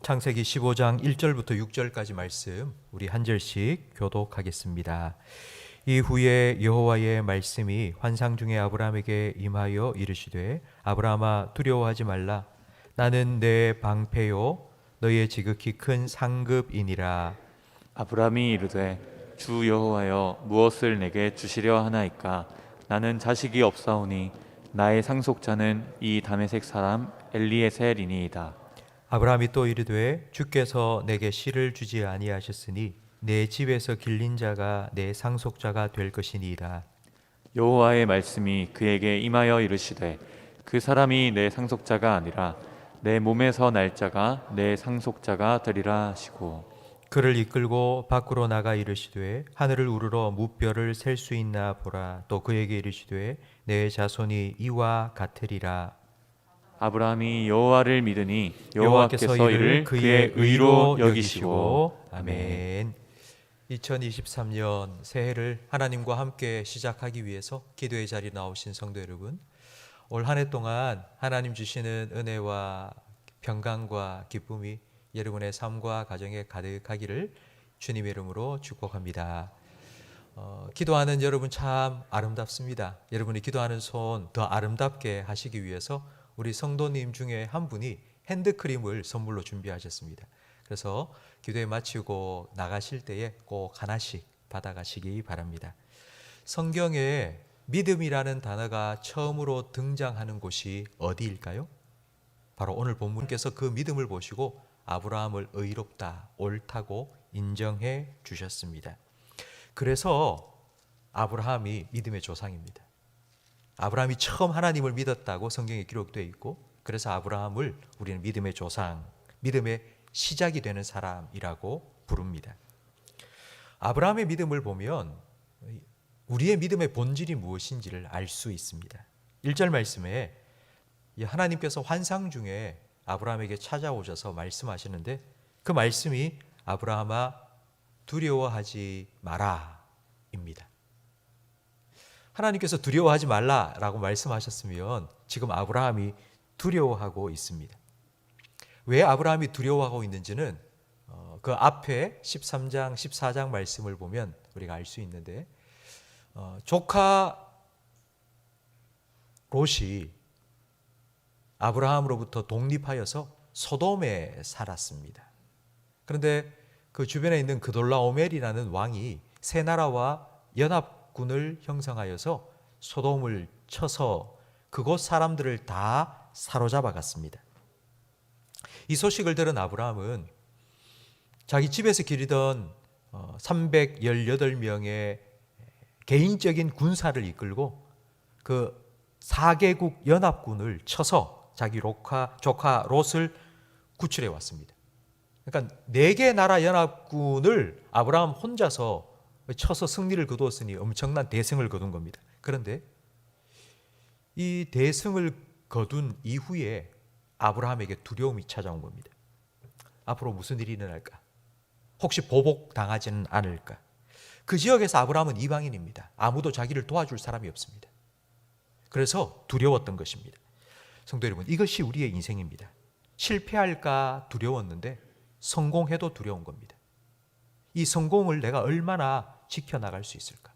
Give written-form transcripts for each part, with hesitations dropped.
창세기 15장 1절부터 6절까지 말씀 우리 한 절씩 교독하겠습니다. 이후에 여호와의 말씀이 환상 중에 아브라함에게 임하여 이르시되 아브라함아 두려워하지 말라. 나는 내 방패요 너의 지극히 큰 상급이니라. 아브라함이 이르되 주 여호와여 무엇을 내게 주시려 하나이까. 나는 자식이 없사오니 나의 상속자는 이 다메섹 사람 엘리에셀이니이다. 아브라함이 또 이르되 주께서 내게 씨를 주지 아니하셨으니 내 집에서 길린 자가 내 상속자가 될 것이니이다. 여호와의 말씀이 그에게 임하여 이르시되 그 사람이 내 상속자가 아니라 내 몸에서 날 자가 내 상속자가 되리라 하시고 그를 이끌고 밖으로 나가 이르시되 하늘을 우러러 무뼈를 셀 수 있나 보라. 또 그에게 이르시되 내 자손이 이와 같으리라. 아브라함이 여호와를 믿으니 여호와께서 여호와께서 이를 이를 그의 의로 여기시고 아멘. 2023년 새해를 하나님과 함께 시작하기 위해서 기도의 자리에 나오신 성도 여러분, 올 한 해 동안 하나님 주시는 은혜와 평강과 기쁨이 여러분의 삶과 가정에 가득하기를 주님의 이름으로 축복합니다. 기도하는 여러분 참 아름답습니다. 여러분이 기도하는 손 더 아름답게 하시기 위해서 우리 성도님 중에 한 분이 핸드크림을 선물로 준비하셨습니다. 그래서 기도에 마치고 나가실 때에 꼭 하나씩 받아가시기 바랍니다. 성경에 믿음이라는 단어가 처음으로 등장하는 곳이 어디일까요? 바로 오늘 본문께서 그 믿음을 보시고 아브라함을 의롭다, 옳다고 인정해 주셨습니다. 그래서 아브라함이 믿음의 조상입니다. 아브라함이 처음 하나님을 믿었다고 성경에 기록되어 있고, 그래서 아브라함을 우리는 믿음의 조상, 믿음의 시작이 되는 사람이라고 부릅니다. 아브라함의 믿음을 보면 우리의 믿음의 본질이 무엇인지를 알 수 있습니다. 1절 말씀에 하나님께서 환상 중에 아브라함에게 찾아오셔서 말씀하시는데, 그 말씀이 아브라함아 두려워하지 마라 입니다. 하나님께서 두려워하지 말라라고 말씀하셨으면 지금 아브라함이 두려워하고 있습니다. 왜 아브라함이 두려워하고 있는지는 그 앞에 13장, 14장 말씀을 보면 우리가 알 수 있는데, 조카 롯이 아브라함으로부터 독립하여서 소돔에 살았습니다. 그런데 그 주변에 있는 그돌라오멜이라는 왕이 세 나라와 연합군을 형성하여서 소돔을 쳐서 그곳 사람들을 다 사로잡아 갔습니다. 이 소식을 들은 아브라함은 자기 집에서 기르던 318명의 개인적인 군사를 이끌고 그 4개국 연합군을 쳐서 자기 조카 롯을 구출해 왔습니다. 그러니까 4개 나라 연합군을 아브라함 혼자서 쳐서 승리를 거두었으니 엄청난 대승을 거둔 겁니다. 그런데 이 대승을 거둔 이후에 아브라함에게 두려움이 찾아온 겁니다. 앞으로 무슨 일이 일어날까? 혹시 보복당하지는 않을까? 그 지역에서 아브라함은 이방인입니다. 아무도 자기를 도와줄 사람이 없습니다. 그래서 두려웠던 것입니다. 성도 여러분, 이것이 우리의 인생입니다. 실패할까 두려웠는데 성공해도 두려운 겁니다. 이 성공을 내가 얼마나 지켜나갈 수 있을까?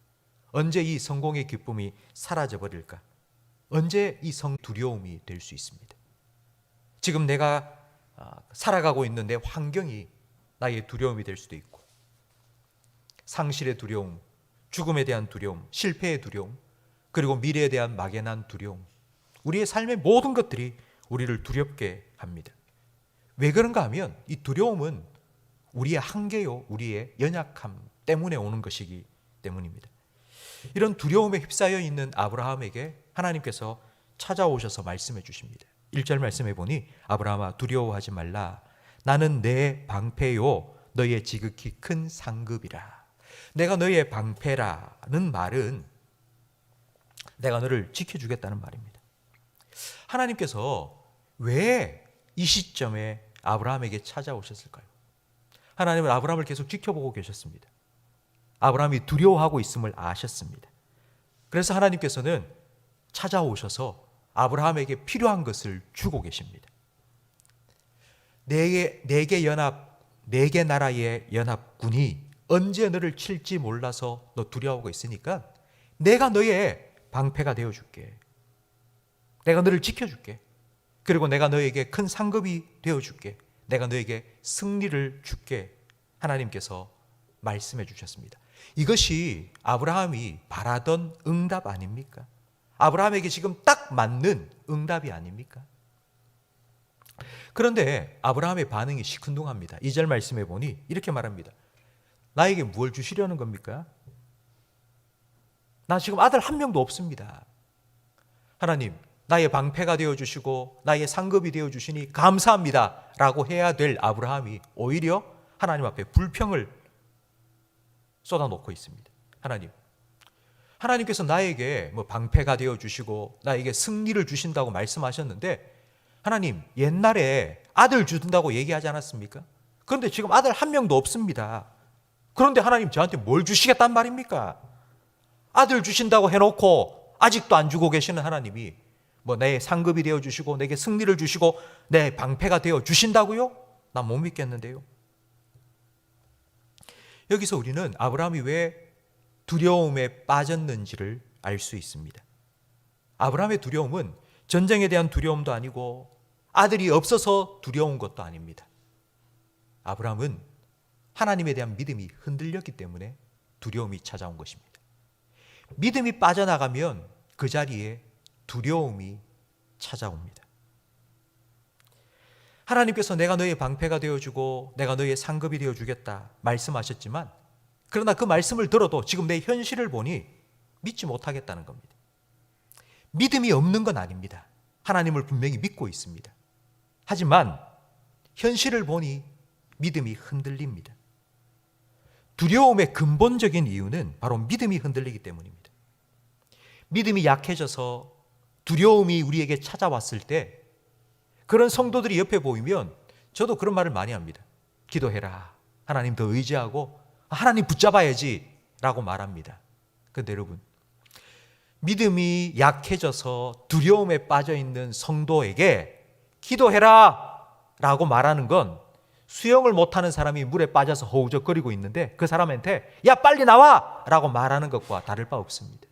언제 이 성공의 기쁨이 사라져 버릴까? 언제 이 두려움이 될 수 있습니다. 지금 내가 살아가고 있는 내 환경이 나의 두려움이 될 수도 있고, 상실의 두려움, 죽음에 대한 두려움, 실패의 두려움, 그리고 미래에 대한 막연한 두려움, 우리의 삶의 모든 것들이 우리를 두렵게 합니다. 왜 그런가 하면 이 두려움은 우리의 한계요, 우리의 연약함 때문에 오는 것이기 때문입니다. 이런 두려움에 휩싸여 있는 아브라함에게 하나님께서 찾아오셔서 말씀해 주십니다. 1절 말씀해 보니 아브라함아 두려워하지 말라. 나는 내 방패요 너의 지극히 큰 상급이라. 내가 너의 방패라는 말은 내가 너를 지켜주겠다는 말입니다. 하나님께서 왜 이 시점에 아브라함에게 찾아오셨을까요? 하나님은 아브라함을 계속 지켜보고 계셨습니다. 아브라함이 두려워하고 있음을 아셨습니다. 그래서 하나님께서는 찾아오셔서 아브라함에게 필요한 것을 주고 계십니다. 네 개 나라의 연합군이 언제 너를 칠지 몰라서 너 두려워하고 있으니까 내가 너의 방패가 되어줄게. 내가 너를 지켜줄게. 그리고 내가 너에게 큰 상급이 되어줄게. 내가 너에게 승리를 줄게. 하나님께서 말씀해 주셨습니다. 이것이 아브라함이 바라던 응답 아닙니까? 아브라함에게 지금 딱 맞는 응답이 아닙니까? 그런데 아브라함의 반응이 시큰둥합니다. 2절 말씀해 보니 이렇게 말합니다. 나에게 무엇을 주시려는 겁니까? 나 지금 아들 한 명도 없습니다. 하나님, 나의 방패가 되어주시고 나의 상급이 되어주시니 감사합니다 라고 해야 될 아브라함이 오히려 하나님 앞에 불평을 쏟아놓고 있습니다. 하나님께서 나에게 뭐 방패가 되어주시고 나에게 승리를 주신다고 말씀하셨는데 하나님, 옛날에 아들 준다고 얘기하지 않았습니까? 그런데 지금 아들 한 명도 없습니다. 그런데 하나님 저한테 뭘 주시겠단 말입니까? 아들 주신다고 해놓고 아직도 안 주고 계시는 하나님이 뭐 내 상급이 되어주시고 내게 승리를 주시고 내 방패가 되어주신다고요? 난 못 믿겠는데요. 여기서 우리는 아브라함이 왜 두려움에 빠졌는지를 알 수 있습니다. 아브라함의 두려움은 전쟁에 대한 두려움도 아니고 아들이 없어서 두려운 것도 아닙니다. 아브라함은 하나님에 대한 믿음이 흔들렸기 때문에 두려움이 찾아온 것입니다. 믿음이 빠져나가면 그 자리에 두려움이 찾아옵니다. 하나님께서 내가 너의 방패가 되어주고 내가 너의 상급이 되어주겠다 말씀하셨지만 그러나 그 말씀을 들어도 지금 내 현실을 보니 믿지 못하겠다는 겁니다. 믿음이 없는 건 아닙니다. 하나님을 분명히 믿고 있습니다. 하지만 현실을 보니 믿음이 흔들립니다. 두려움의 근본적인 이유는 바로 믿음이 흔들리기 때문입니다. 믿음이 약해져서 두려움이 우리에게 찾아왔을 때 그런 성도들이 옆에 보이면 저도 그런 말을 많이 합니다. 기도해라. 하나님 더 의지하고 하나님 붙잡아야지 라고 말합니다. 그런데 여러분, 믿음이 약해져서 두려움에 빠져있는 성도에게 기도해라 라고 말하는 건 수영을 못하는 사람이 물에 빠져서 허우적거리고 있는데 그 사람한테 야 빨리 나와 라고 말하는 것과 다를 바 없습니다.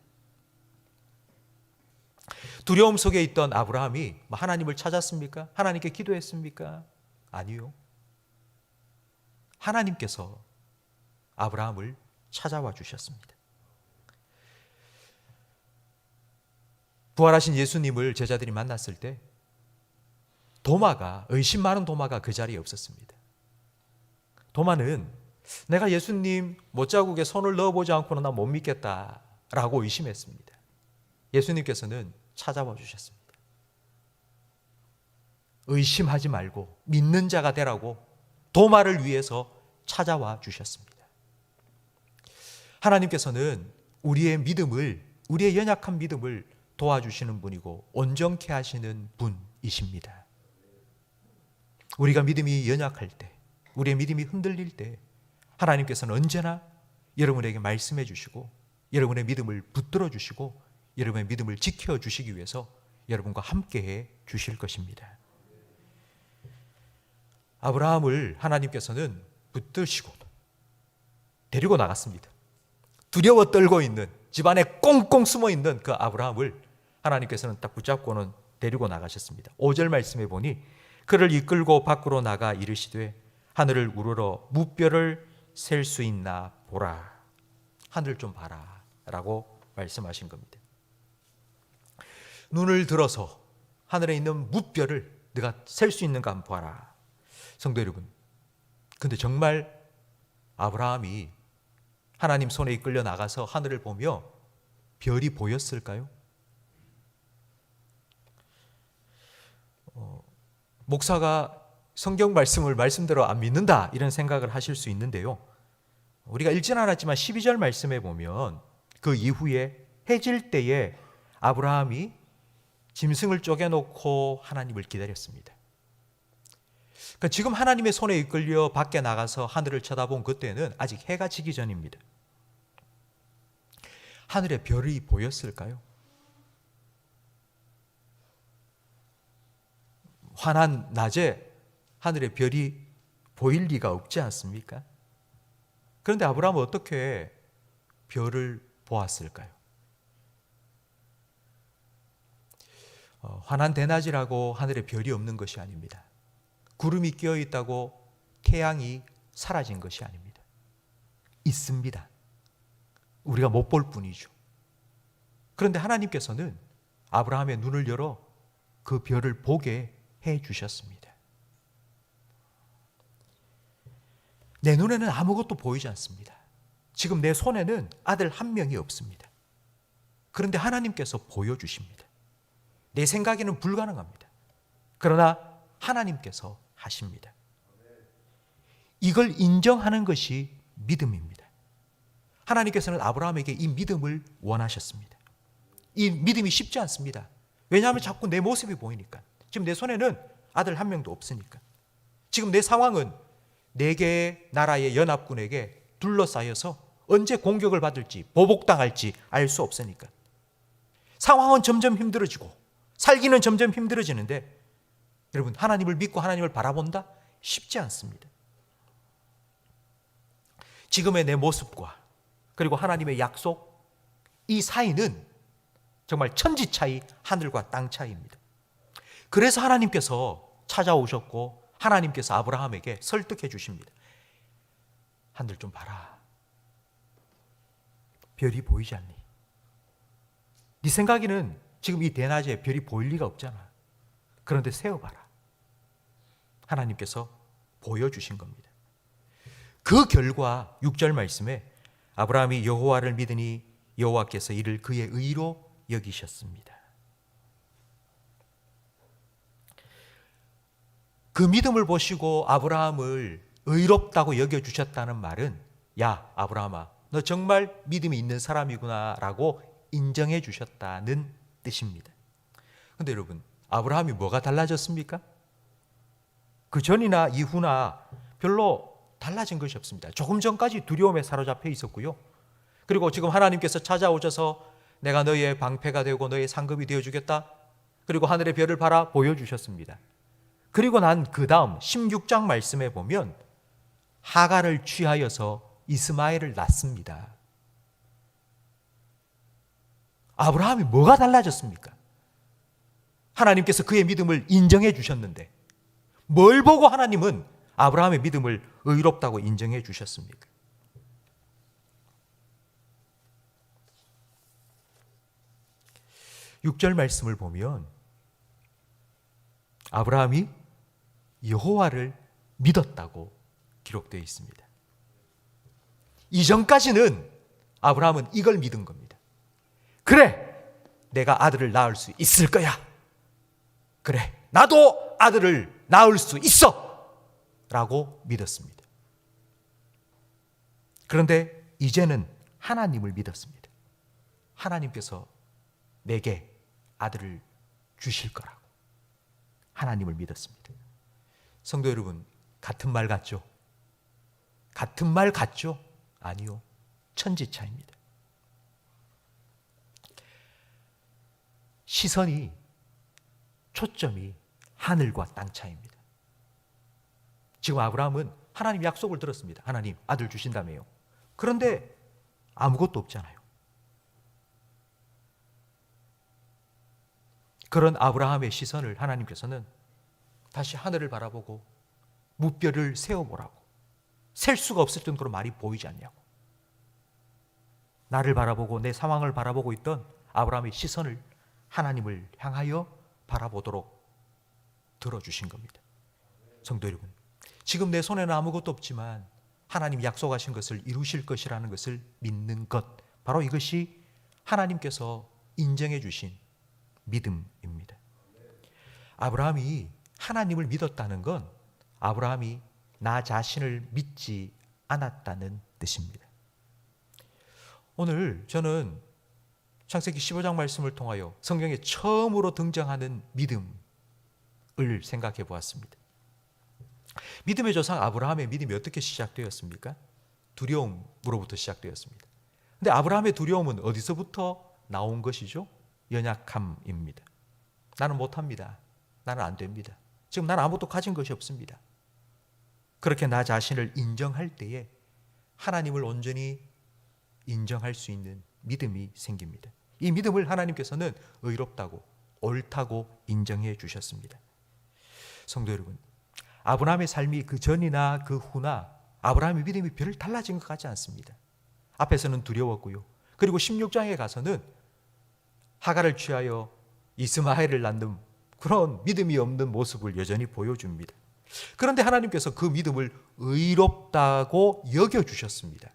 두려움 속에 있던 아브라함이 하나님을 찾았습니까? 하나님께 기도했습니까? 아니요. 하나님께서 아브라함을 찾아와 주셨습니다. 부활하신 예수님을 제자들이 만났을 때 도마가, 의심 많은 도마가 그 자리에 없었습니다. 도마는 내가 예수님 못자국에 손을 넣어보지 않고는 나 못 믿겠다라고 의심했습니다. 예수님께서는 찾아와 주셨습니다. 의심하지 말고 믿는 자가 되라고 도마를 위해서 찾아와 주셨습니다. 하나님께서는 우리의 믿음을, 우리의 연약한 믿음을 도와주시는 분이고 온전케 하시는 분이십니다. 우리가 믿음이 연약할 때, 우리의 믿음이 흔들릴 때 하나님께서는 언제나 여러분에게 말씀해 주시고 여러분의 믿음을 붙들어 주시고 여러분의 믿음을 지켜주시기 위해서 여러분과 함께해 주실 것입니다. 아브라함을 하나님께서는 붙드시고 데리고 나갔습니다. 두려워 떨고 있는, 집안에 꽁꽁 숨어 있는 그 아브라함을 하나님께서는 딱 붙잡고는 데리고 나가셨습니다. 5절 말씀해 보니 그를 이끌고 밖으로 나가 이르시되 하늘을 우러러 무뼈를 셀 수 있나 보라. 하늘 좀 봐라 라고 말씀하신 겁니다. 눈을 들어서 하늘에 있는 무뼈를 네가 셀 수 있는가 한번 봐라. 성도 여러분, 근데 정말 아브라함이 하나님 손에 이끌려 나가서 하늘을 보며 별이 보였을까요? 목사가 성경 말씀을 말씀대로 안 믿는다 이런 생각을 하실 수 있는데요. 우리가 읽지는 않았지만 12절 말씀에 보면 그 이후에 해질 때에 아브라함이 짐승을 쪼개놓고 하나님을 기다렸습니다. 그러니까 지금 하나님의 손에 이끌려 밖에 나가서 하늘을 쳐다본 그때는 아직 해가 지기 전입니다. 하늘에 별이 보였을까요? 환한 낮에 하늘의 별이 보일 리가 없지 않습니까? 그런데 아브라함은 어떻게 별을 보았을까요? 환한 대낮이라고 하늘에 별이 없는 것이 아닙니다. 구름이 끼어 있다고 태양이 사라진 것이 아닙니다. 있습니다. 우리가 못 볼 뿐이죠. 그런데 하나님께서는 아브라함의 눈을 열어 그 별을 보게 해 주셨습니다. 내 눈에는 아무것도 보이지 않습니다. 지금 내 손에는 아들 한 명이 없습니다. 그런데 하나님께서 보여주십니다. 내 생각에는 불가능합니다. 그러나 하나님께서 하십니다. 이걸 인정하는 것이 믿음입니다. 하나님께서는 아브라함에게 이 믿음을 원하셨습니다. 이 믿음이 쉽지 않습니다. 왜냐하면 자꾸 내 모습이 보이니까. 지금 내 손에는 아들 한 명도 없으니까. 지금 내 상황은 네 개의 나라의 연합군에게 둘러싸여서 언제 공격을 받을지 보복당할지 알 수 없으니까. 상황은 점점 힘들어지고 살기는 점점 힘들어지는데 여러분, 하나님을 믿고 하나님을 바라본다? 쉽지 않습니다. 지금의 내 모습과 그리고 하나님의 약속, 이 사이는 정말 천지 차이, 하늘과 땅 차이입니다. 그래서 하나님께서 찾아오셨고 하나님께서 아브라함에게 설득해 주십니다. 하늘 좀 봐라. 별이 보이지 않니? 네 생각에는 지금 이 대낮에 별이 보일 리가 없잖아. 그런데 세어봐라. 하나님께서 보여주신 겁니다. 그 결과 6절 말씀에 아브라함이 여호와를 믿으니 여호와께서 이를 그의 의로 여기셨습니다. 그 믿음을 보시고 아브라함을 의롭다고 여겨주셨다는 말은, 야 아브라함아, 너 정말 믿음이 있는 사람이구나 라고 인정해 주셨다는 뜻입니다. 그런데 여러분, 아브라함이 뭐가 달라졌습니까? 그 전이나 이후나 별로 달라진 것이 없습니다. 조금 전까지 두려움에 사로잡혀 있었고요. 그리고 지금 하나님께서 찾아오셔서 내가 너희의 방패가 되고 너희의 상급이 되어주겠다. 그리고 하늘의 별을 봐라 보여주셨습니다. 그리고 난 그 다음 16장 말씀에 보면 하갈을 취하여서 이스마엘을 낳습니다. 아브라함이 뭐가 달라졌습니까? 하나님께서 그의 믿음을 인정해 주셨는데 뭘 보고 하나님은 아브라함의 믿음을 의롭다고 인정해 주셨습니까? 육 절 말씀을 보면 아브라함이 여호와를 믿었다고 기록되어 있습니다. 이전까지는 아브라함은 이걸 믿은 겁니다. 그래, 내가 아들을 낳을 수 있을 거야. 그래, 나도 아들을 낳을 수 있어 라고 믿었습니다. 그런데 이제는 하나님을 믿었습니다. 하나님께서 내게 아들을 주실 거라고 하나님을 믿었습니다. 성도 여러분, 같은 말 같죠? 같은 말 같죠? 아니요, 천지 차이입니다. 시선이, 초점이 하늘과 땅 차이입니다. 지금 아브라함은 하나님 약속을 들었습니다. 하나님 아들 주신다며요. 그런데 아무것도 없잖아요. 그런 아브라함의 시선을 하나님께서는 다시 하늘을 바라보고 무별을 세어보라고, 셀 수가 없을 정도로 말이 보이지 않냐고, 나를 바라보고 내 상황을 바라보고 있던 아브라함의 시선을 하나님을 향하여 바라보도록 들어주신 겁니다. 성도 여러분, 지금 내 손에는 아무것도 없지만 하나님 약속하신 것을 이루실 것이라는 것을 믿는 것, 바로 이것이 하나님께서 인정해 주신 믿음입니다. 아브라함이 하나님을 믿었다는 건 아브라함이 나 자신을 믿지 않았다는 뜻입니다. 오늘 저는 창세기 15장 말씀을 통하여 성경에 처음으로 등장하는 믿음을 생각해 보았습니다. 믿음의 조상 아브라함의 믿음이 어떻게 시작되었습니까? 두려움으로부터 시작되었습니다. 그런데 아브라함의 두려움은 어디서부터 나온 것이죠? 연약함입니다. 나는 못합니다. 나는 안 됩니다. 지금 나는 아무것도 가진 것이 없습니다. 그렇게 나 자신을 인정할 때에 하나님을 온전히 인정할 수 있는 믿음이 생깁니다. 이 믿음을 하나님께서는 의롭다고 옳다고 인정해 주셨습니다. 성도 여러분, 아브라함의 삶이 그 전이나 그 후나 아브라함의 믿음이 별 달라진 것 같지 않습니다. 앞에서는 두려웠고요. 그리고 16장에 가서는 하갈을 취하여 이스마엘을 낳는 그런 믿음이 없는 모습을 여전히 보여줍니다. 그런데 하나님께서 그 믿음을 의롭다고 여겨주셨습니다.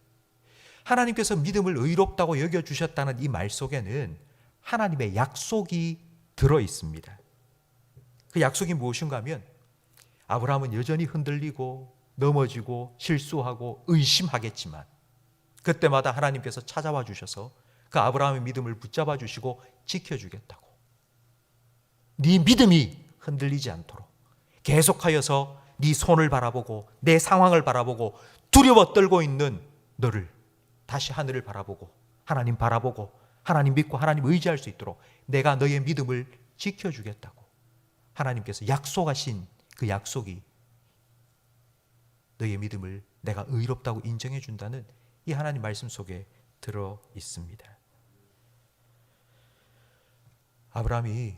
하나님께서 믿음을 의롭다고 여겨주셨다는 이 말 속에는 하나님의 약속이 들어 있습니다. 그 약속이 무엇인가 하면 아브라함은 여전히 흔들리고 넘어지고 실수하고 의심하겠지만 그때마다 하나님께서 찾아와 주셔서 그 아브라함의 믿음을 붙잡아 주시고 지켜주겠다고. 네 믿음이 흔들리지 않도록 계속하여서 네 손을 바라보고 내 상황을 바라보고 두려워 떨고 있는 너를 다시 하늘을 바라보고 하나님 바라보고 하나님 믿고 하나님 의지할 수 있도록 내가 너의 믿음을 지켜주겠다고 하나님께서 약속하신 그 약속이 너의 믿음을 내가 의롭다고 인정해 준다는 이 하나님 말씀 속에 들어 있습니다. 아브라함이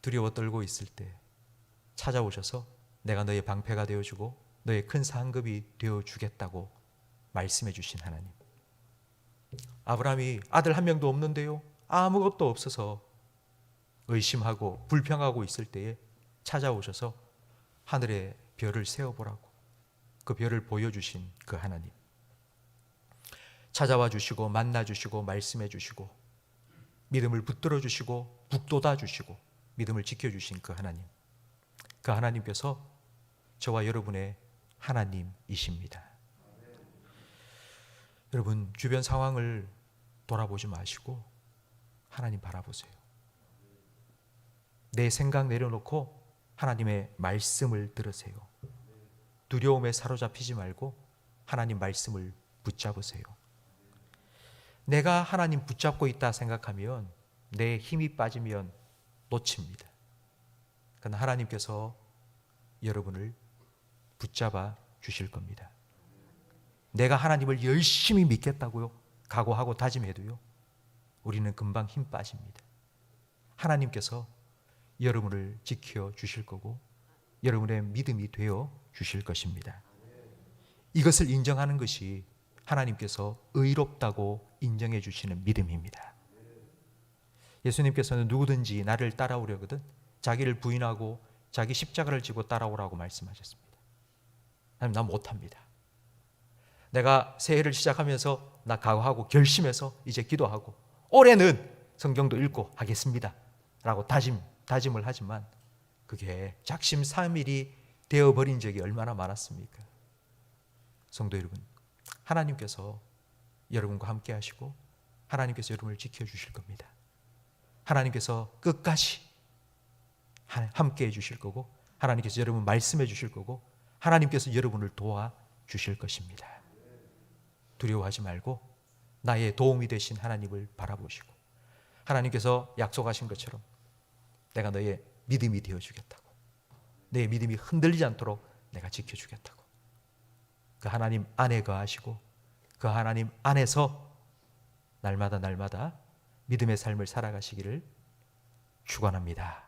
두려워 떨고 있을 때 찾아오셔서 내가 너의 방패가 되어주고 너의 큰 상급이 되어주겠다고 말씀해 주신 하나님. 아브라함이 아들 한 명도 없는데요, 아무것도 없어서 의심하고 불평하고 있을 때에 찾아오셔서 하늘에 별을 세어보라고 그 별을 보여주신 그 하나님. 찾아와 주시고 만나 주시고 말씀해 주시고 믿음을 붙들어 주시고 북돋아 주시고 믿음을 지켜주신 그 하나님. 그 하나님께서 저와 여러분의 하나님이십니다. 여러분, 주변 상황을 돌아보지 마시고 하나님 바라보세요. 내 생각 내려놓고 하나님의 말씀을 들으세요. 두려움에 사로잡히지 말고 하나님 말씀을 붙잡으세요. 내가 하나님 붙잡고 있다 생각하면 내 힘이 빠지면 놓칩니다. 그러나 하나님께서 여러분을 붙잡아 주실 겁니다. 내가 하나님을 열심히 믿겠다고요 각오하고 다짐해도요 우리는 금방 힘 빠집니다. 하나님께서 여러분을 지켜 주실 거고 여러분의 믿음이 되어 주실 것입니다. 이것을 인정하는 것이 하나님께서 의롭다고 인정해 주시는 믿음입니다. 예수님께서는 누구든지 나를 따라오려거든 자기를 부인하고 자기 십자가를 지고 따라오라고 말씀하셨습니다. 하나님, 나 못합니다. 내가 새해를 시작하면서 나 각오하고 결심해서 이제 기도하고 올해는 성경도 읽고 하겠습니다 라고 다짐을 하지만 그게 작심삼일이 되어버린 적이 얼마나 많았습니까? 성도 여러분, 하나님께서 여러분과 함께 하시고 하나님께서 여러분을 지켜주실 겁니다. 하나님께서 끝까지 함께 해주실 거고 하나님께서 여러분 말씀해 주실 거고 하나님께서 여러분을 도와주실 것입니다. 두려워하지 말고 나의 도움이 되신 하나님을 바라보시고 하나님께서 약속하신 것처럼 내가 너의 믿음이 되어주겠다고 너의 믿음이 흔들리지 않도록 내가 지켜주겠다고 그 하나님 안에 거하시고 그 하나님 안에서 날마다 믿음의 삶을 살아가시기를 축원합니다.